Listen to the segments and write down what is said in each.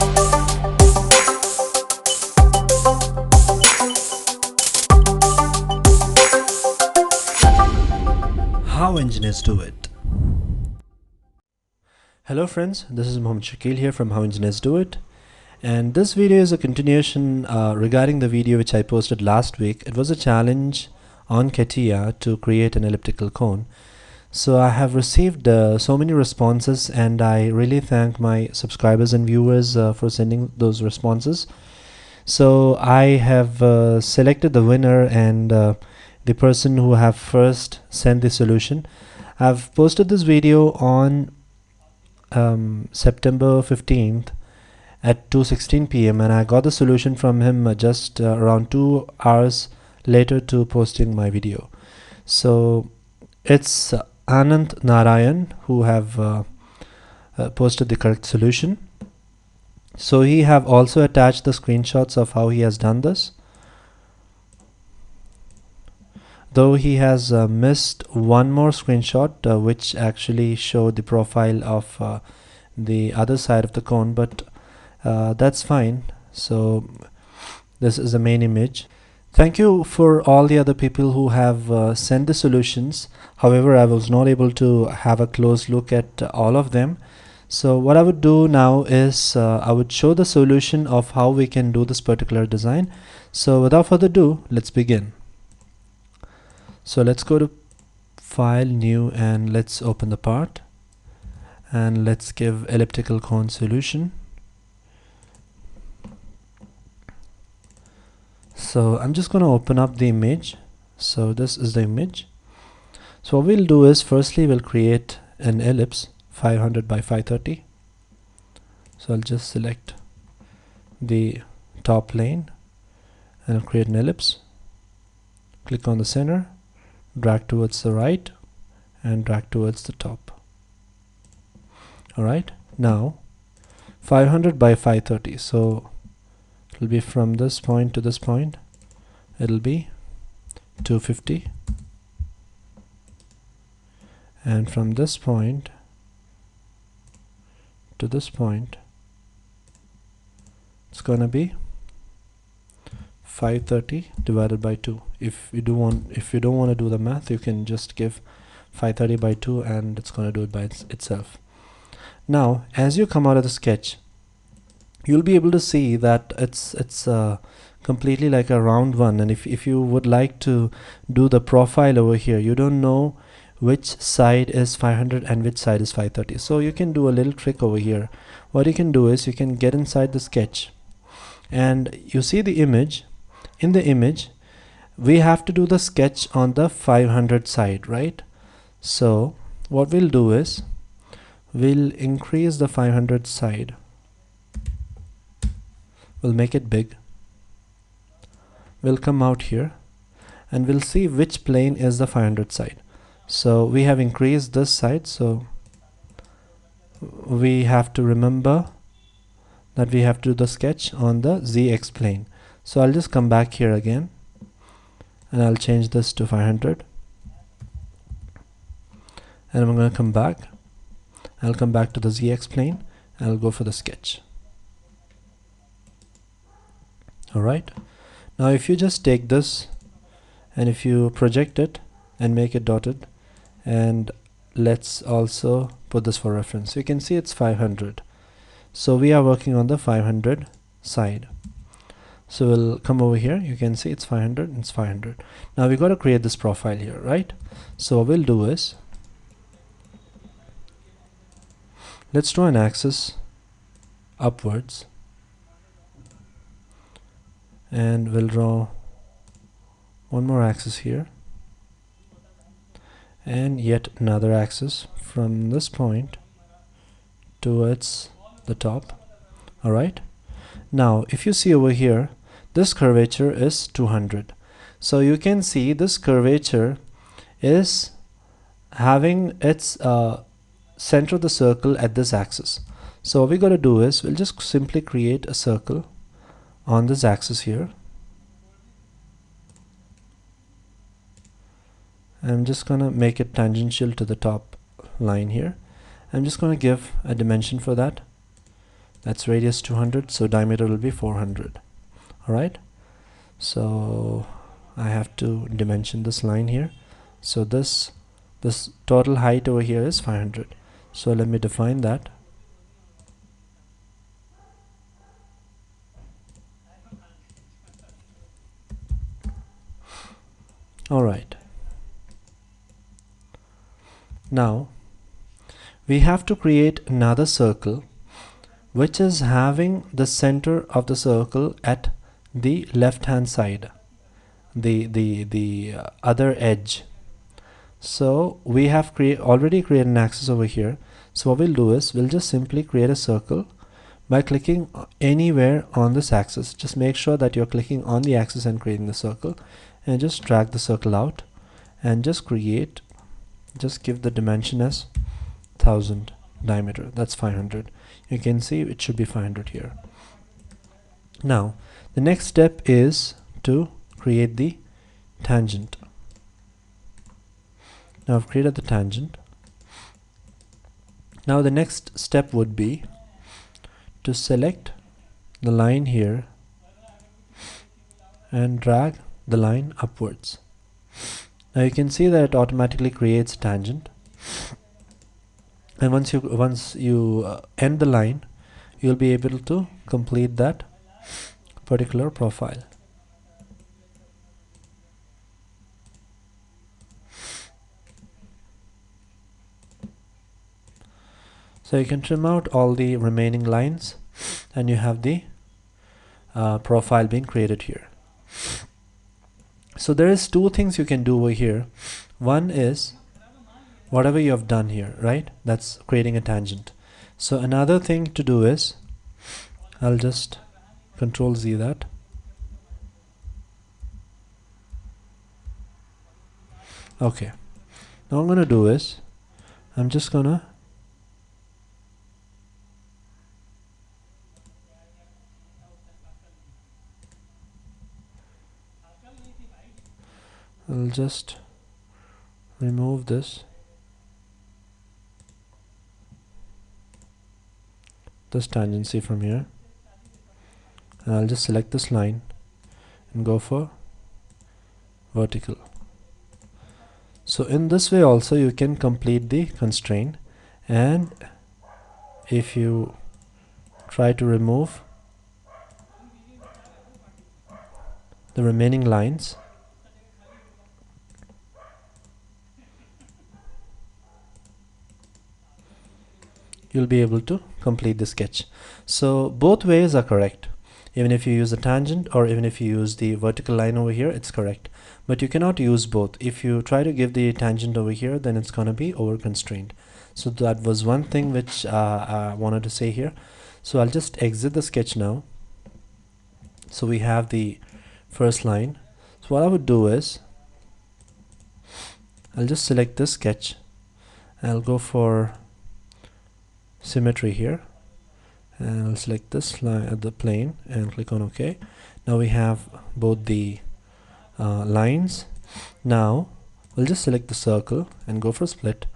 How engineers do it. Hello friends, this is Mohammed Shakil here from How Engineers Do It, and this video is a continuation regarding the video which I posted last week. It was a challenge on CATIA to create an elliptical cone. So I have received so many responses, and I really thank my subscribers and viewers for sending those responses. So I have selected the winner and the person who have first sent the solution. I've posted this video on September 15th at 2:16 p.m. and I got the solution from him just around 2 hours later to posting my video. So it's Anand Narayan who have posted the correct solution. So he have also attached the screenshots of how he has done this, though he has missed one more screenshot which actually showed the profile of the other side of the cone, but that's fine. So this is the main image. Thank you for all the other people who have sent the solutions. However, I was not able to have a close look at all of them. So what I would do now is I would show the solution of how we can do this particular design. So without further ado, let's begin. So let's go to File, New, and let's open the part, and let's give elliptical cone solution. So I'm just going to open up the image. So this is the image. So what we'll do is, firstly we'll create an ellipse 500 by 530. So I'll just select the top plane and I'll create an ellipse. Click on the center, drag towards the right and drag towards the top. Alright, now 500 by 530, so it'll be from this point to this point, it'll be 250, and from this point to this point it's gonna be 530 divided by 2. If you don't want to do the math, you can just give 530 by 2 and it's going to do it by itself. Now as you come out of the sketch, you'll be able to see that it's completely like a round one, and if you would like to do the profile over here, you don't know which side is 500 and which side is 530. So you can do a little trick over here. What you can do is you can get inside the sketch and you see the image. In the image we have to do the sketch on the 500 side, right? So what we'll do is we'll increase the 500 side, we'll make it big, we'll come out here and we'll see which plane is the 500 side. So we have increased this side, so we have to remember that we have to do the sketch on the ZX plane. So I'll just come back here again and I'll change this to 500, and I'm going to come back. I'll come back to the ZX plane and I'll go for the sketch. Alright, now if you just take this and if you project it and make it dotted, and let's also put this for reference, you can see it's 500. So we are working on the 500 side. So we'll come over here, you can see it's 500 and it's 500. Now we got to create this profile here, right? So what we'll do is, let's draw an axis upwards and we'll draw one more axis here and yet another axis from this point towards the top. Alright, now if you see over here, this curvature is 200. So you can see this curvature is having its center of the circle at this axis. So what we got to do is we'll just simply create a circle on this axis here. I'm just gonna make it tangential to the top line here. I'm just gonna give a dimension for that. That's radius 200, so diameter will be 400. Alright, so I have to dimension this line here. So this total height over here is 500. So let me define that. Alright, now we have to create another circle which is having the center of the circle at the left hand side, the other edge. So we have already created an axis over here. So what we'll do is we'll just simply create a circle by clicking anywhere on this axis. Just make sure that you're clicking on the axis and creating the circle, and just drag the circle out and just give the dimension as 1000, diameter that's 500. You can see it should be 500 here. Now the next step is to create the tangent. Now I've created the tangent. Now the next step would be to select the line here and drag the line upwards. Now you can see that it automatically creates a tangent, and once you end the line, you'll be able to complete that particular profile. So you can trim out all the remaining lines and you have the profile being created here. So there is two things you can do over here. One is whatever you have done here, right? That's creating a tangent. So another thing to do is, I'll just Control Z that. Okay. Now what I'm gonna do is, I'm just gonna I'll just remove this tangency from here, and I'll just select this line and go for vertical. So in this way also you can complete the constraint, and if you try to remove the remaining lines, you'll be able to complete the sketch. So both ways are correct. Even if you use a tangent or even if you use the vertical line over here, it's correct. But you cannot use both. If you try to give the tangent over here, then it's going to be over constrained. So that was one thing which I wanted to say here. So I'll just exit the sketch now. So we have the first line. So what I would do is, I'll just select this sketch. I'll go for symmetry here, and I'll select this line at the plane and click on OK. Now we have both the lines. Now we'll just select the circle and go for split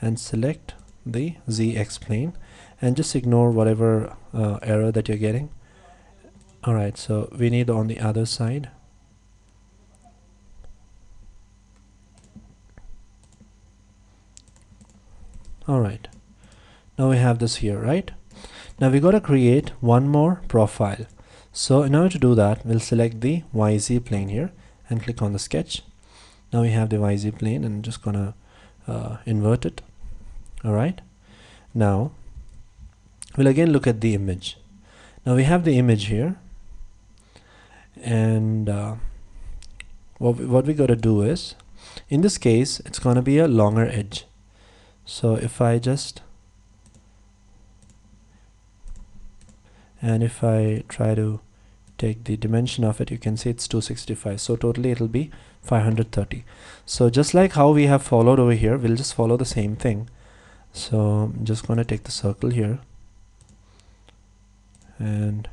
and select the ZX plane and just ignore whatever error that you're getting. Alright, so we need on the other side. Alright, now we have this here, right? Now we got to create one more profile. So in order to do that, we'll select the YZ plane here and click on the sketch. Now we have the YZ plane, and I'm just gonna invert it. Alright, now we'll again look at the image. Now we have the image here, and what we got to do is, in this case it's gonna be a longer edge. So if I just try to take the dimension of it, you can see it's 265. So totally it'll be 530. So just like how we have followed over here, we'll just follow the same thing. So I'm just going to take the circle here, and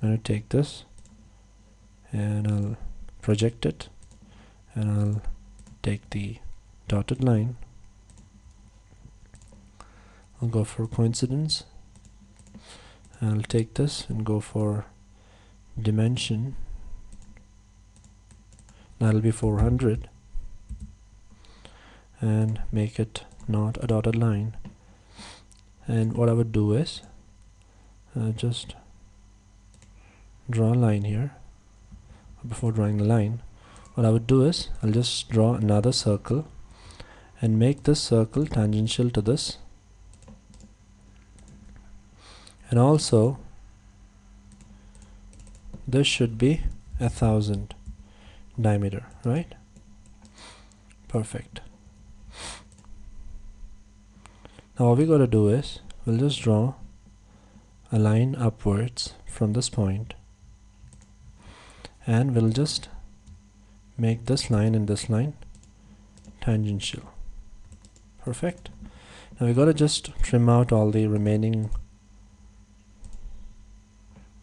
I'm going to take this and I'll project it, and I'll take the dotted line. I'll go for coincidence I'll take this and go for dimension. That'll be 400, and make it not a dotted line. And what I would do is just draw a line here. Before drawing the line, what I would do is I'll just draw another circle and make this circle tangential to this, and also this should be 1000 diameter, right? Perfect. Now what we got to do is we'll just draw a line upwards from this point, and we'll just make this line and this line tangential. Perfect. Now we got to just trim out all the remaining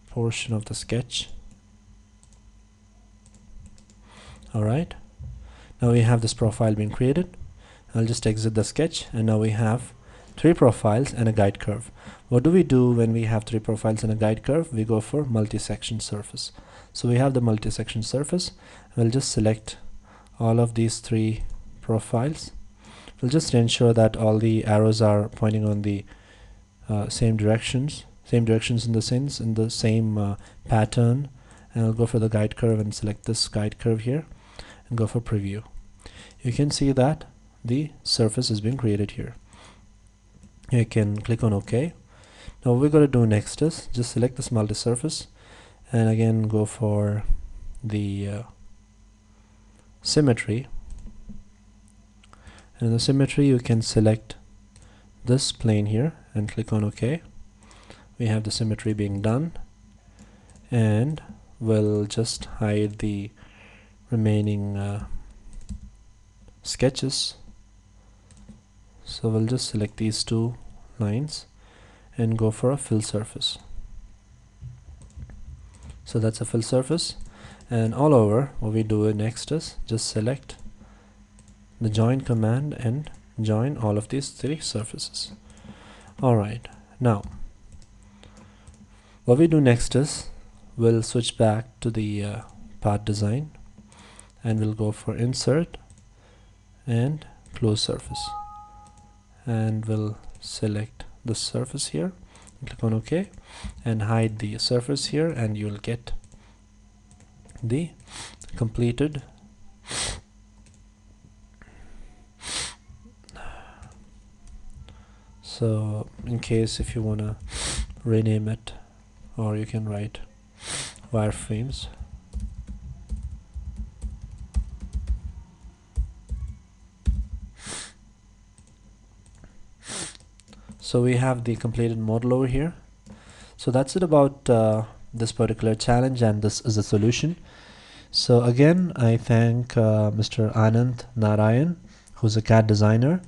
portion of the sketch. Alright, now we have this profile being created. I'll just exit the sketch, and now we have 3 profiles and a guide curve. What do we do when we have 3 profiles and a guide curve? We go for multi-section surface. So we have the multi-section surface. We'll just select all of these 3 profiles. We'll just ensure that all the arrows are pointing on the same directions in the sense, in the same pattern. And I'll go for the guide curve and select this guide curve here and go for preview. You can see that the surface is being created here. You can click on OK. Now what we're going to do next is just select this multi-surface and again go for the symmetry. And in the symmetry you can select this plane here and click on OK. We have the symmetry being done, and we'll just hide the remaining sketches. So we'll just select these 2 lines and go for a fill surface. So that's a fill surface, and all over what we do next is just select the join command and join all of these 3 surfaces. Alright, now what we do next is we'll switch back to the part design, and we'll go for insert and close surface, and we'll select the surface here, click on OK and hide the surface here, and you'll get the completed so in case if you want to rename it, or you can write wireframes. So we have the completed model over here. So that's it about this particular challenge, and this is the solution. So again, I thank Mr. Anand Narayan, who's a CAD designer,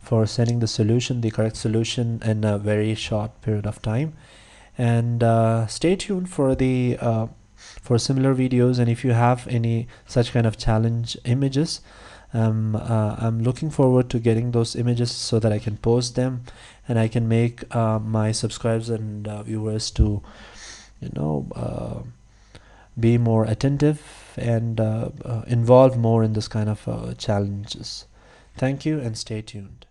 for sending the solution, the correct solution, in a very short period of time. And stay tuned for the for similar videos, and if you have any such kind of challenge images, I'm looking forward to getting those images so that I can post them and I can make my subscribers and viewers to be more attentive and involved more in this kind of challenges. Thank you, and stay tuned.